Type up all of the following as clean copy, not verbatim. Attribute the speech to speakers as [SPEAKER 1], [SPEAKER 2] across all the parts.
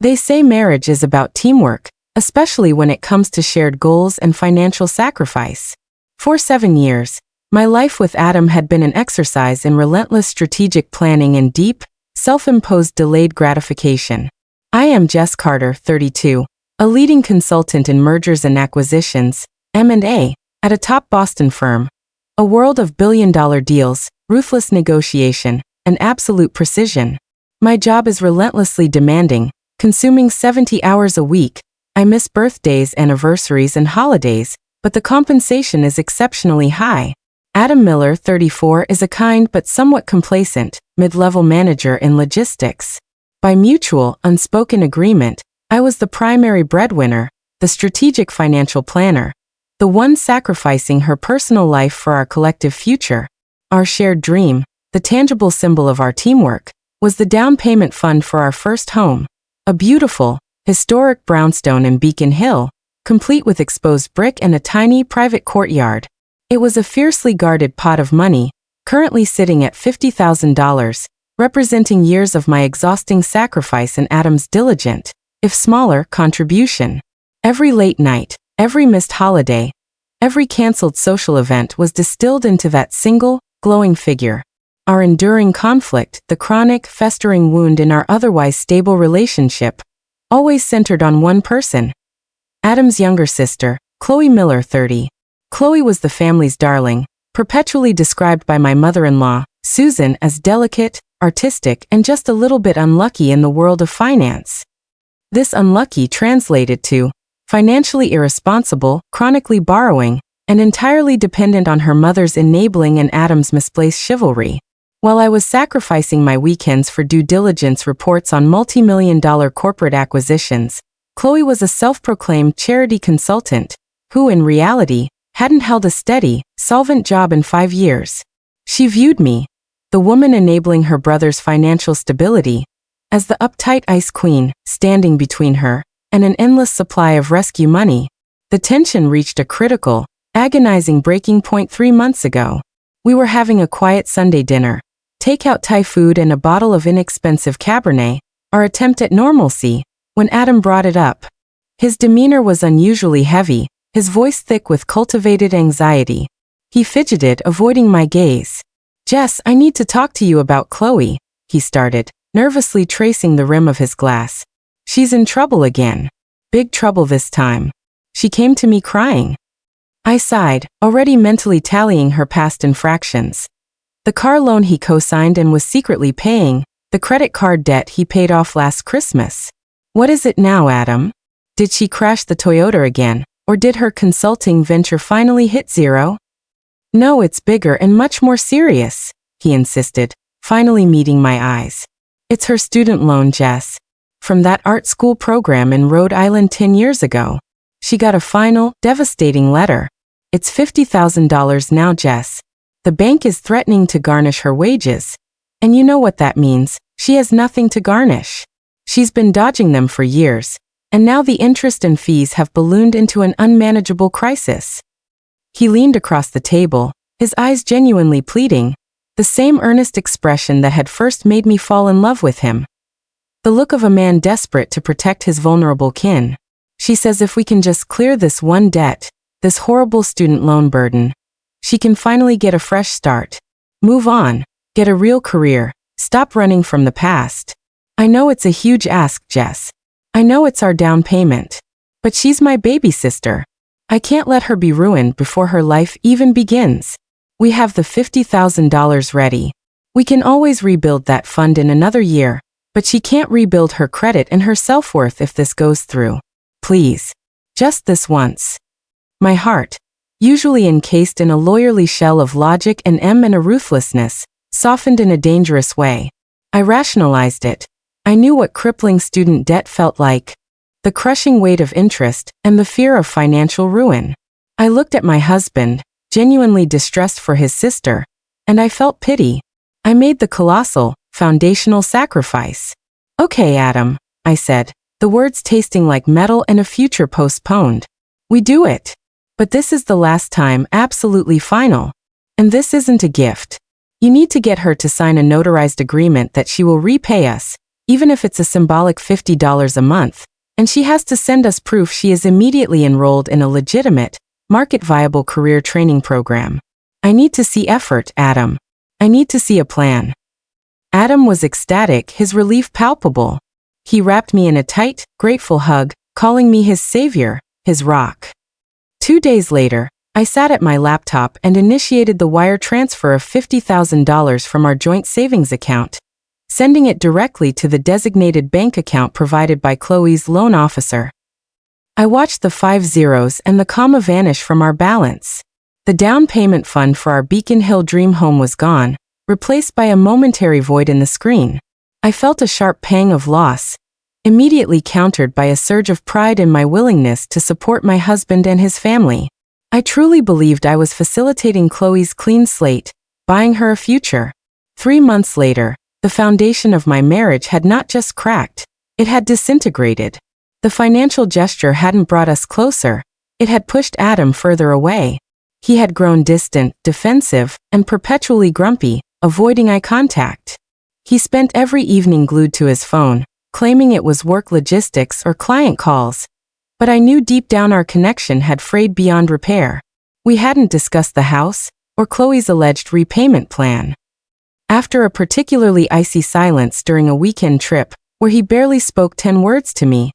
[SPEAKER 1] They say marriage is about teamwork, especially when it comes to shared goals and financial sacrifice. For 7 years, my life with Adam had been an exercise in relentless strategic planning and deep, self-imposed delayed gratification. I am Jess Carter, 32, a leading consultant in mergers and acquisitions, M&A, at a top Boston firm. A world of billion-dollar deals, ruthless negotiation, and absolute precision. My job is relentlessly demanding, consuming 70 hours a week. I miss birthdays, anniversaries, and holidays, but the compensation is exceptionally high. Adam Miller, 34, is a kind but somewhat complacent, mid-level manager in logistics. By mutual, unspoken agreement, I was the primary breadwinner, the strategic financial planner, the one sacrificing her personal life for our collective future. Our shared dream, the tangible symbol of our teamwork, was the down payment fund for our first home, a beautiful, historic brownstone in Beacon Hill, complete with exposed brick and a tiny private courtyard. It was a fiercely guarded pot of money, currently sitting at $50,000, representing years of my exhausting sacrifice and Adam's diligent, if smaller, contribution. Every late night, every missed holiday, every canceled social event was distilled into that single, glowing figure. Our enduring conflict, the chronic, festering wound in our otherwise stable relationship, always centered on one person. Adam's younger sister, Chloe Miller, 30. Chloe was the family's darling, perpetually described by my mother-in-law, Susan, as delicate, artistic, and just a little bit unlucky in the world of finance. This unlucky translated to financially irresponsible, chronically borrowing, and entirely dependent on her mother's enabling and Adam's misplaced chivalry. While I was sacrificing my weekends for due diligence reports on multi-million-dollar corporate acquisitions, Chloe was a self-proclaimed charity consultant, who in reality, hadn't held a steady, solvent job in 5 years. She viewed me, the woman enabling her brother's financial stability, as the uptight ice queen, standing between her and an endless supply of rescue money. The tension reached a critical, agonizing breaking point 3 months ago. We were having a quiet Sunday dinner, takeout Thai food and a bottle of inexpensive Cabernet, our attempt at normalcy, when Adam brought it up. His demeanor was unusually heavy, his voice thick with cultivated anxiety. He fidgeted, avoiding my gaze. "Jess, I need to talk to you about Chloe," he started, nervously tracing the rim of his glass. "She's in trouble again. Big trouble this time. She came to me crying." I sighed, already mentally tallying her past infractions. The car loan he co-signed and was secretly paying, the credit card debt he paid off last Christmas. What is it now, Adam? Did she crash the Toyota again? Or did her consulting venture finally hit zero? "No, it's bigger and much more serious," he insisted, finally meeting my eyes. "It's her student loan, Jess. From that art school program in Rhode Island 10 years ago. She got a final, devastating letter. It's $50,000 now, Jess. The bank is threatening to garnish her wages. And you know what that means, she has nothing to garnish. She's been dodging them for years. And now the interest and fees have ballooned into an unmanageable crisis." He leaned across the table, his eyes genuinely pleading, the same earnest expression that had first made me fall in love with him. The look of a man desperate to protect his vulnerable kin. "She says if we can just clear this one debt, this horrible student loan burden, she can finally get a fresh start. Move on, get a real career, stop running from the past. I know it's a huge ask, Jess. I know it's our down payment. But she's my baby sister. I can't let her be ruined before her life even begins. We have the $50,000 ready. We can always rebuild that fund in another year, but she can't rebuild her credit and her self-worth if this goes through. Please. Just this once." My heart, usually encased in a lawyerly shell of logic and a ruthlessness, softened in a dangerous way. I rationalized it. I knew what crippling student debt felt like. The crushing weight of interest and the fear of financial ruin. I looked at my husband, genuinely distressed for his sister, and I felt pity. I made the colossal, foundational sacrifice. "Okay, Adam," I said, the words tasting like metal and a future postponed. "We do it. But this is the last time, absolutely final. And this isn't a gift. You need to get her to sign a notarized agreement that she will repay us, even if it's a symbolic $50 a month, and she has to send us proof she is immediately enrolled in a legitimate, market-viable career training program. I need to see effort, Adam. I need to see a plan. Adam was ecstatic, his relief palpable. He wrapped me in a tight, grateful hug, calling me his savior, his rock. 2 days later, I sat at my laptop and initiated the wire transfer of $50,000 from our joint savings account, sending it directly to the designated bank account provided by Chloe's loan officer. I watched the 5 zeros and the comma vanish from our balance. The down payment fund for our Beacon Hill dream home was gone, replaced by a momentary void in the screen. I felt a sharp pang of loss, immediately countered by a surge of pride in my willingness to support my husband and his family. I truly believed I was facilitating Chloe's clean slate, buying her a future. 3 months later, the foundation of my marriage had not just cracked, it had disintegrated. The financial gesture hadn't brought us closer, it had pushed Adam further away. He had grown distant, defensive, and perpetually grumpy, avoiding eye contact. He spent every evening glued to his phone, claiming it was work logistics or client calls. But I knew deep down our connection had frayed beyond repair. We hadn't discussed the house, or Chloe's alleged repayment plan. After a particularly icy silence during a weekend trip, where he barely spoke 10 words to me,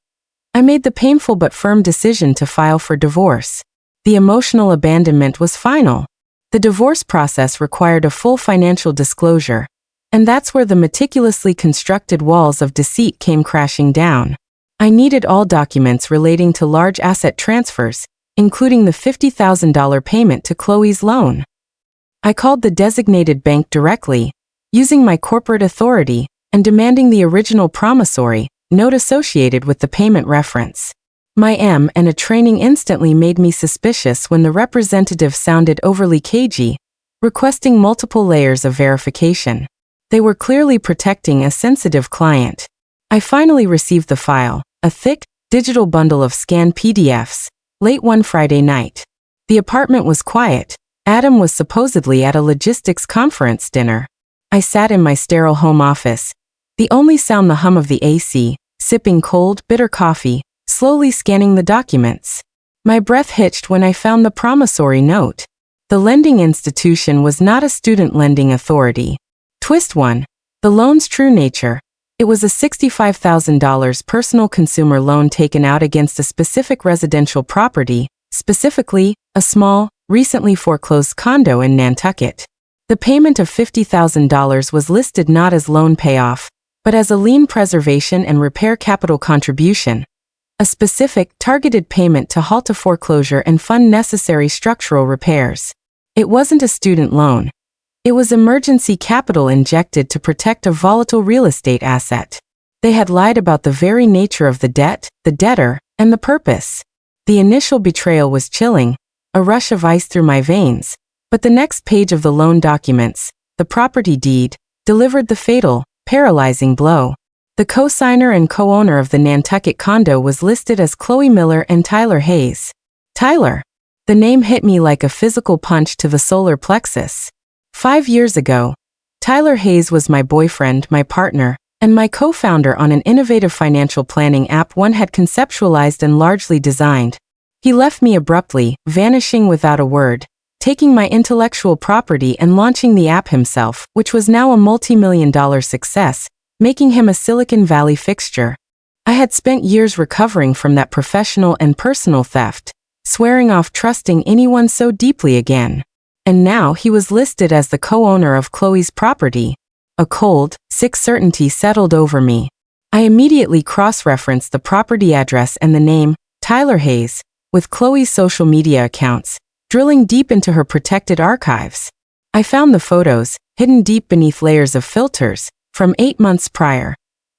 [SPEAKER 1] I made the painful but firm decision to file for divorce. The emotional abandonment was final. The divorce process required a full financial disclosure, and that's where the meticulously constructed walls of deceit came crashing down. I needed all documents relating to large asset transfers, including the $50,000 payment to Chloe's loan. I called the designated bank directly, using my corporate authority, and demanding the original promissory note associated with the payment reference. My M and a training instantly made me suspicious when the representative sounded overly cagey, requesting multiple layers of verification. They were clearly protecting a sensitive client. I finally received the file, a thick, digital bundle of scanned PDFs, late one Friday night. The apartment was quiet. Adam was supposedly at a logistics conference dinner. I sat in my sterile home office, the only sound the hum of the AC, sipping cold, bitter coffee, slowly scanning the documents. My breath hitched when I found the promissory note. The lending institution was not a student lending authority. Twist 1. The loan's true nature. It was a $65,000 personal consumer loan taken out against a specific residential property, specifically, a small, recently foreclosed condo in Nantucket. The payment of $50,000 was listed not as loan payoff, but as a lien preservation and repair capital contribution, a specific, targeted payment to halt a foreclosure and fund necessary structural repairs. It wasn't a student loan. It was emergency capital injected to protect a volatile real estate asset. They had lied about the very nature of the debt, the debtor, and the purpose. The initial betrayal was chilling, a rush of ice through my veins, but the next page of the loan documents, the property deed, delivered the fatal, paralyzing blow. The co-signer and co-owner of the Nantucket condo was listed as Chloe Miller and Tyler Hayes. Tyler. The name hit me like a physical punch to the solar plexus. 5 years ago, Tyler Hayes was my boyfriend, my partner, and my co-founder on an innovative financial planning app one had conceptualized and largely designed. He left me abruptly, vanishing without a word, taking my intellectual property and launching the app himself, which was now a multi-million-dollar success, making him a Silicon Valley fixture. I had spent years recovering from that professional and personal theft, swearing off trusting anyone so deeply again. And now he was listed as the co-owner of Chloe's property. A cold, sick certainty settled over me. I immediately cross-referenced the property address and the name, Tyler Hayes, with Chloe's social media accounts, drilling deep into her protected archives. I found the photos, hidden deep beneath layers of filters, from 8 months prior.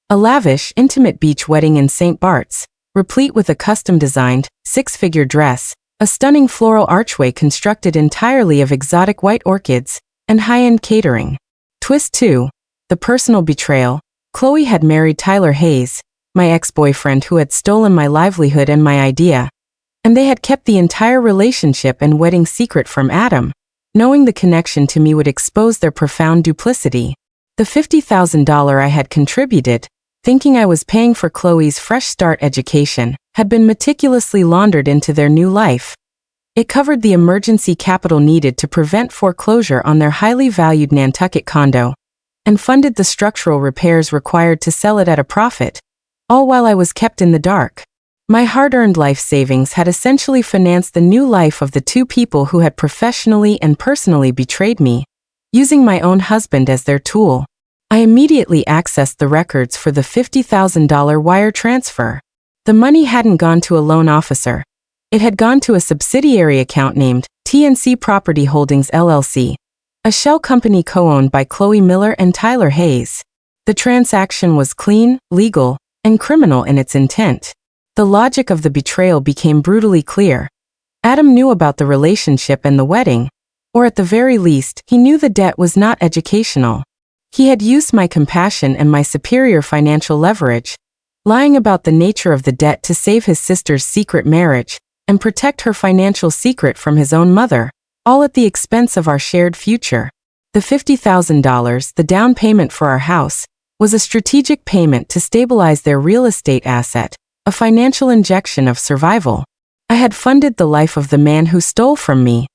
[SPEAKER 1] A lavish, intimate beach wedding in St. Bart's, replete with a custom-designed, 6-figure dress, a stunning floral archway constructed entirely of exotic white orchids, and high-end catering. Twist 2. The personal betrayal. Chloe had married Tyler Hayes, my ex-boyfriend who had stolen my livelihood and my idea, and they had kept the entire relationship and wedding secret from Adam, knowing the connection to me would expose their profound duplicity. The $50,000 I had contributed, thinking I was paying for Chloe's fresh start education, had been meticulously laundered into their new life. It covered the emergency capital needed to prevent foreclosure on their highly valued Nantucket condo, and funded the structural repairs required to sell it at a profit, all while I was kept in the dark. My hard-earned life savings had essentially financed the new life of the two people who had professionally and personally betrayed me, using my own husband as their tool. I immediately accessed the records for the $50,000 wire transfer. The money hadn't gone to a loan officer. It had gone to a subsidiary account named TNC Property Holdings LLC, a shell company co-owned by Chloe Miller and Tyler Hayes. The transaction was clean, legal, and criminal in its intent. The logic of the betrayal became brutally clear. Adam knew about the relationship and the wedding, or at the very least, he knew the debt was not educational. He had used my compassion and my superior financial leverage, lying about the nature of the debt to save his sister's secret marriage and protect her financial secret from his own mother, all at the expense of our shared future. The $50,000, the down payment for our house, was a strategic payment to stabilize their real estate asset, a financial injection of survival. I had funded the life of the man who stole from me,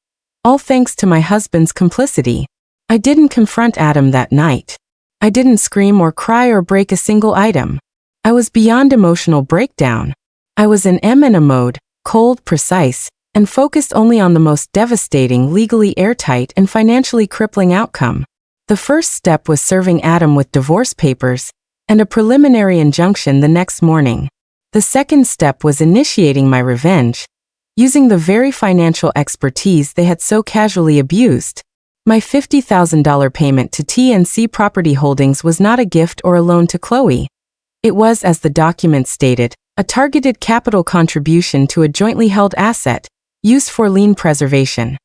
[SPEAKER 1] all thanks to my husband's complicity. I didn't confront Adam that night. I didn't scream or cry or break a single item. I was beyond emotional breakdown. I was in M&A mode, cold, precise, and focused only on the most devastating, legally airtight, and financially crippling outcome. The first step was serving Adam with divorce papers and a preliminary injunction the next morning. The second step was initiating my revenge, using the very financial expertise they had so casually abused. My $50,000 payment to TNC Property Holdings was not a gift or a loan to Chloe. It was, as the document stated, a targeted capital contribution to a jointly held asset, used for lien preservation.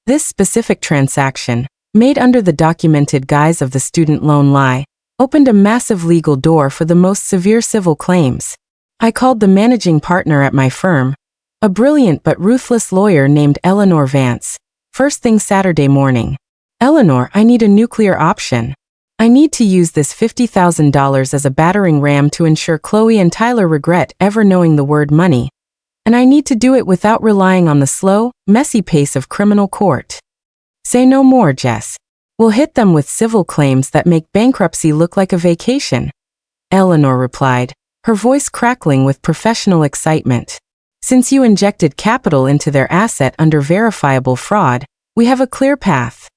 [SPEAKER 1] This specific transaction, made under the documented guise of the student loan lie, opened a massive legal door for the most severe civil claims. I called the managing partner at my firm, a brilliant but ruthless lawyer named Eleanor Vance, first thing Saturday morning. Eleanor, I need a nuclear option. I need to use this $50,000 as a battering ram to ensure Chloe and Tyler regret ever knowing the word money. And I need to do it without relying on the slow, messy pace of criminal court. Say no more, Jess. We'll hit them with civil claims that make bankruptcy look like a vacation. Eleanor replied, her voice crackling with professional excitement. Since you injected capital into their asset under verifiable fraud, we have a clear path.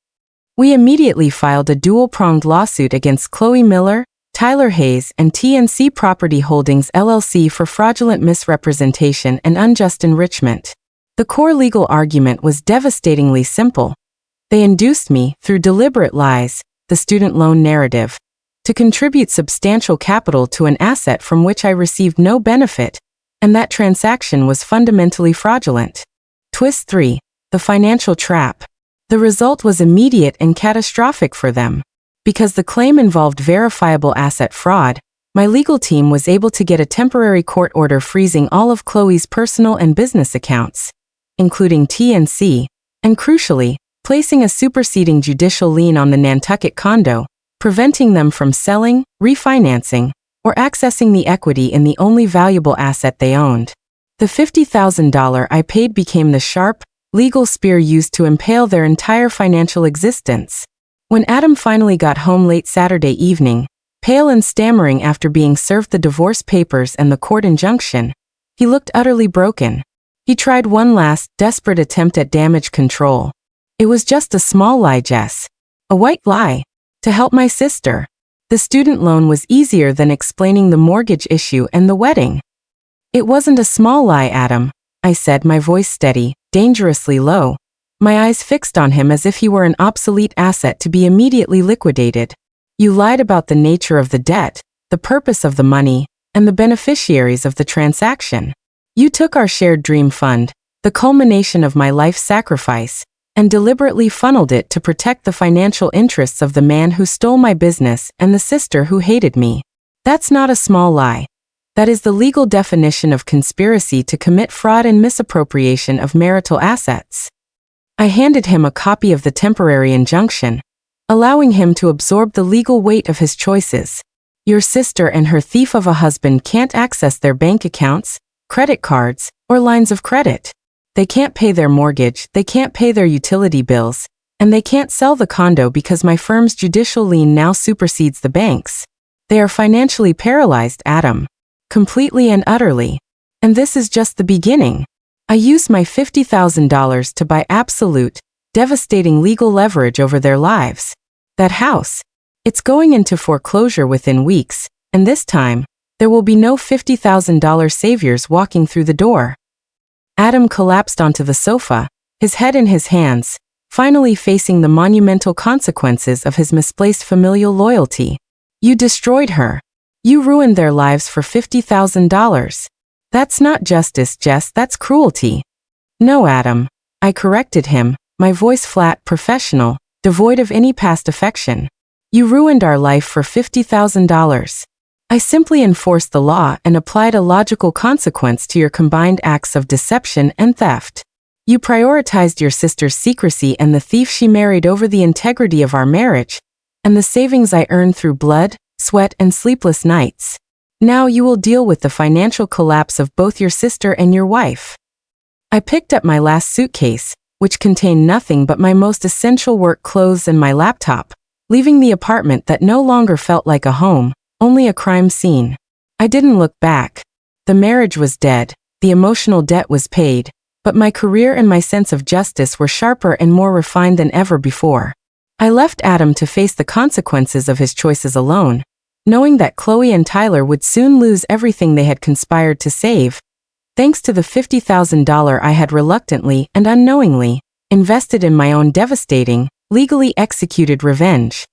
[SPEAKER 1] We immediately filed a dual-pronged lawsuit against Chloe Miller, Tyler Hayes, and TNC Property Holdings LLC for fraudulent misrepresentation and unjust enrichment. The core legal argument was devastatingly simple. They induced me, through deliberate lies, the student loan narrative, to contribute substantial capital to an asset from which I received no benefit, and that transaction was fundamentally fraudulent. Twist 3. The financial trap. The result was immediate and catastrophic for them. Because the claim involved verifiable asset fraud, my legal team was able to get a temporary court order freezing all of Chloe's personal and business accounts, including TNC, and crucially, placing a superseding judicial lien on the Nantucket condo, preventing them from selling, refinancing, or accessing the equity in the only valuable asset they owned. The $50,000 I paid became the sharp, legal spear used to impale their entire financial existence. When Adam finally got home late Saturday evening, pale and stammering after being served the divorce papers and the court injunction, he looked utterly broken. He tried one last, desperate attempt at damage control. It was just a small lie, Jess. A white lie. To help my sister. The student loan was easier than explaining the mortgage issue and the wedding. It wasn't a small lie, Adam, I said, my voice steady, dangerously low, my eyes fixed on him as if he were an obsolete asset to be immediately liquidated. You lied about the nature of the debt, the purpose of the money, and the beneficiaries of the transaction. You took our shared dream fund, the culmination of my life sacrifice, and deliberately funneled it to protect the financial interests of the man who stole my business and the sister who hated me. That's not a small lie. That is the legal definition of conspiracy to commit fraud and misappropriation of marital assets. I handed him a copy of the temporary injunction, allowing him to absorb the legal weight of his choices. Your sister and her thief of a husband can't access their bank accounts, credit cards, or lines of credit. They can't pay their mortgage, they can't pay their utility bills, and they can't sell the condo because my firm's judicial lien now supersedes the bank's. They are financially paralyzed, Adam. Completely and utterly. And this is just the beginning. I used my $50,000 to buy absolute, devastating legal leverage over their lives. That house. It's going into foreclosure within weeks, and this time, there will be no $50,000 saviors walking through the door. Adam collapsed onto the sofa, his head in his hands, finally facing the monumental consequences of his misplaced familial loyalty. You destroyed her. You ruined their lives for $50,000. That's not justice, Jess, that's cruelty. No, Adam. I corrected him, my voice flat, professional, devoid of any past affection. You ruined our life for $50,000. I simply enforced the law and applied a logical consequence to your combined acts of deception and theft. You prioritized your sister's secrecy and the thief she married over the integrity of our marriage, and the savings I earned through blood, sweat, and sleepless nights. Now you will deal with the financial collapse of both your sister and your wife. I picked up my last suitcase, which contained nothing but my most essential work clothes and my laptop, leaving the apartment that no longer felt like a home, only a crime scene. I didn't look back. The marriage was dead, the emotional debt was paid, but my career and my sense of justice were sharper and more refined than ever before. I left Adam to face the consequences of his choices alone, knowing that Chloe and Tyler would soon lose everything they had conspired to save, thanks to the $50,000 I had reluctantly and unknowingly invested in my own devastating, legally executed revenge.